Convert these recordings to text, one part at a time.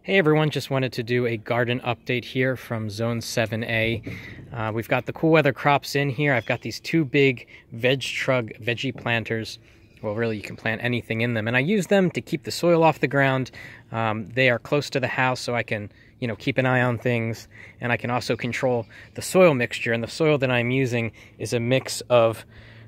Hey everyone, just wanted to do a garden update here from Zone 7A. We've got the cool weather crops in here. I've got these two big veggie planters. Well, really, you can plant anything in them. And I use them to keep the soil off the ground. They are close to the house, so I can, keep an eye on things. And I can also control the soil mixture. And the soil that I'm using is a mix of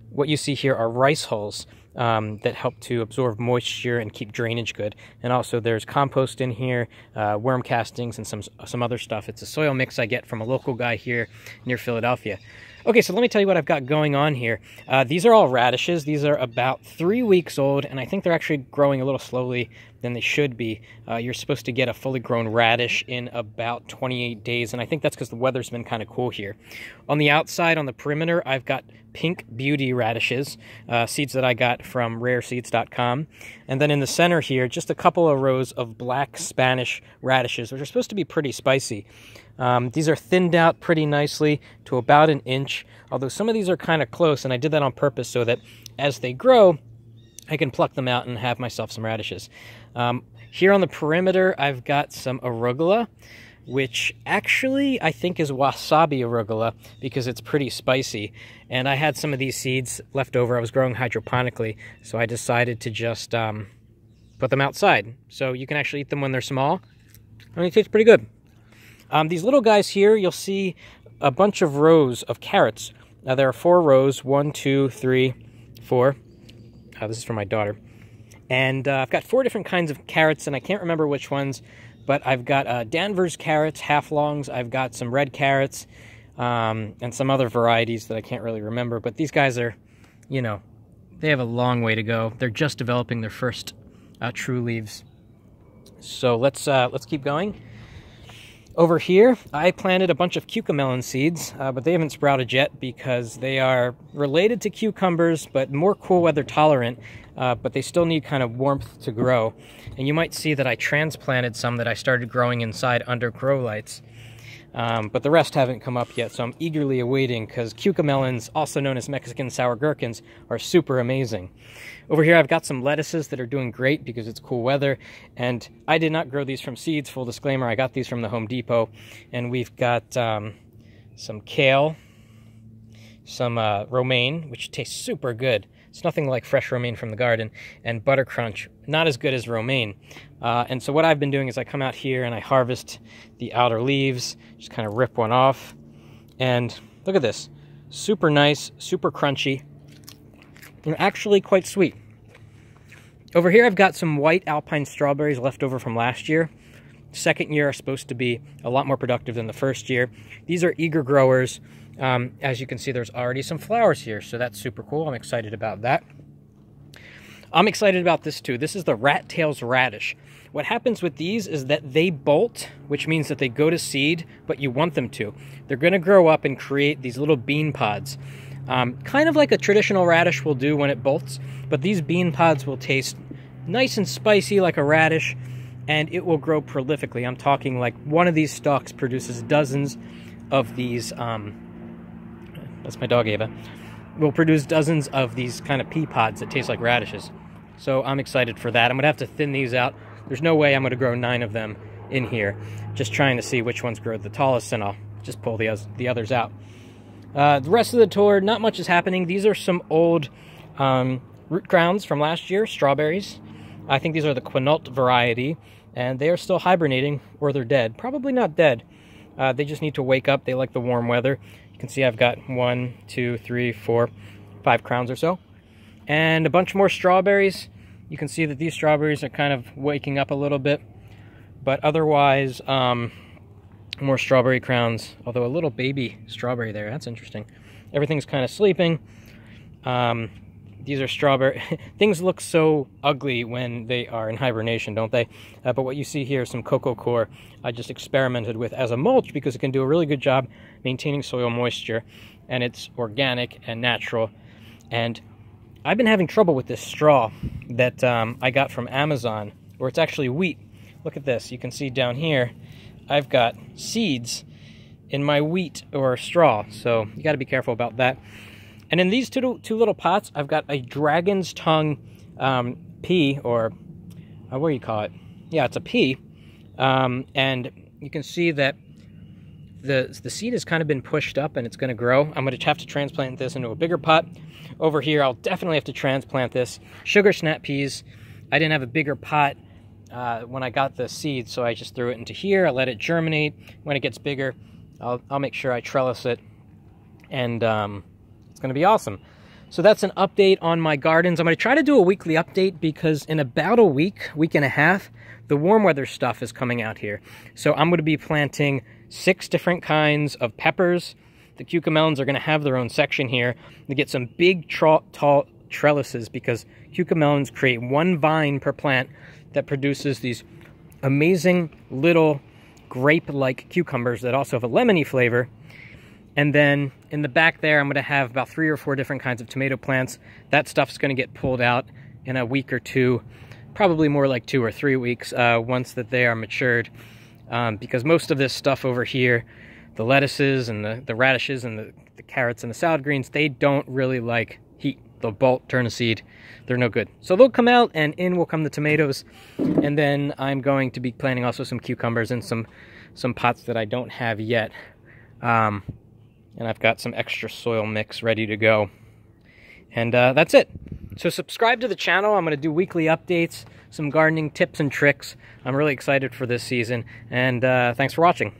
what you see here are rice hulls. That help to absorb moisture and keep drainage good. And also there's compost in here, worm castings, and some other stuff. It's a soil mix I get from a local guy here near Philadelphia. Okay, so let me tell you what I've got going on here. These are all radishes. These are about 3 weeks old, and I think they're actually growing a little slowly than they should be. You're supposed to get a fully grown radish in about 28 days, and I think that's because the weather's been kind of cool here. On the outside, on the perimeter, I've got Pink Beauty radishes, seeds that I got from rareseeds.com. And then in the center here, just a couple of rows of black Spanish radishes, which are supposed to be pretty spicy. These are thinned out pretty nicely to about 1 inch, although some of these are kind of close, and I did that on purpose so that as they grow, I can pluck them out and have myself some radishes. Here on the perimeter, I've got some arugula, which actually I think is wasabi arugula because it's pretty spicy. And I had some of these seeds left over. I was growing hydroponically, so I decided to just put them outside. So you can actually eat them when they're small, and they taste pretty good. These little guys here, you'll see a bunch of rows of carrots. Now there are 4 rows, 1, 2, 3, 4. This is for my daughter. And I've got 4 different kinds of carrots, and I can't remember which ones, but I've got Danvers carrots, half-longs. I've got some red carrots, and some other varieties that I can't really remember. But these guys are, they have a long way to go. They're just developing their first true leaves. So let's keep going. Over here, I planted a bunch of Cucamelon seeds, but they haven't sprouted yet because they are related to cucumbers, but more cool weather tolerant, but they still need kind of warmth to grow. And you might see that I transplanted some that I started growing inside under grow lights, but the rest haven't come up yet, so I'm eagerly awaiting because Cucamelons, also known as Mexican sour gherkins, are super amazing. Over here I've got some lettuces that are doing great because it's cool weather, and I did not grow these from seeds, full disclaimer. I got these from the Home Depot, and we've got some kale, some romaine, which tastes super good. It's nothing like fresh romaine from the garden, and Buttercrunch, not as good as romaine. And so what I've been doing is I come out here and I harvest the outer leaves, just kind of rip one off, and look at this. Super nice, super crunchy, and actually quite sweet. Over here I've got some white Alpine strawberries left over from last year. Second year are supposed to be a lot more productive than the first year. These are eager growers. As you can see, there's already some flowers here, so that's super cool. I'm excited about that. I'm excited about this too. This is the Tail Radish. What happens with these is that they bolt, which means that they go to seed, but you want them to. They're going to grow up and create these little bean pods. Kind of like a traditional radish will do when it bolts, but these bean pods will taste nice and spicy like a radish, and it will grow prolifically. I'm talking like one of these stalks produces dozens of these, that's my dog Ava, will produce dozens of these kind of pea pods that taste like radishes. So I'm excited for that. I'm going to have to thin these out. There's no way I'm going to grow 9 of them in here. Just trying to see which ones grow the tallest, and I'll just pull the others out. The rest of the tour, not much is happening. These are some old root crowns from last year, strawberries. I think these are the Quinault variety, and they are still hibernating, or they're dead. Probably not dead. They just need to wake up. They like the warm weather. You can see I've got 1, 2, 3, 4, 5 crowns or so. And a bunch more strawberries. You can see that these strawberries are kind of waking up a little bit. But otherwise, more strawberry crowns, although a little baby strawberry there. That's interesting. Everything's kind of sleeping. These are strawberry. Things look so ugly when they are in hibernation, don't they? But what you see here is some cocoa coir I just experimented with as a mulch because it can do a really good job maintaining soil moisture, and it's organic and natural. And I've been having trouble with this straw that I got from Amazon, where it's actually wheat. Look at this. You can see down here I've got seeds in my wheat or straw, so you got to be careful about that. And in these two little pots, I've got a dragon's tongue pea, or what do you call it? Yeah, it's a pea. And you can see that the seed has kind of been pushed up and it's going to grow. I'm going to have to transplant this into a bigger pot. Over here, I'll definitely have to transplant this. Sugar snap peas, I didn't have a bigger pot when I got the seed, so I just threw it into here. I let it germinate. When it gets bigger, I'll make sure I trellis it, and it's going to be awesome. So that's an update on my gardens. I'm going to try to do a weekly update because in about a week and a half, the warm weather stuff is coming out here. So I'm going to be planting 6 different kinds of peppers. The Cucamelons are going to have their own section here to get some big, tall trellises because Cucamelons create 1 vine per plant that produces these amazing little grape-like cucumbers that also have a lemony flavor. And then in the back there, I'm going to have about 3 or 4 different kinds of tomato plants. That stuff's going to get pulled out in a week or 2, probably more like 2 or 3 weeks once that they are matured. Because most of this stuff over here, the lettuces and the radishes and the carrots and the salad greens, they don't really like heat. They'll bolt, turn a seed. They're no good. So they'll come out, and in will come the tomatoes. And then I'm going to be planting also some cucumbers in some pots that I don't have yet. And I've got some extra soil mix ready to go. And that's it. So subscribe to the channel. I'm going to do weekly updates, some gardening tips and tricks. I'm really excited for this season. And thanks for watching.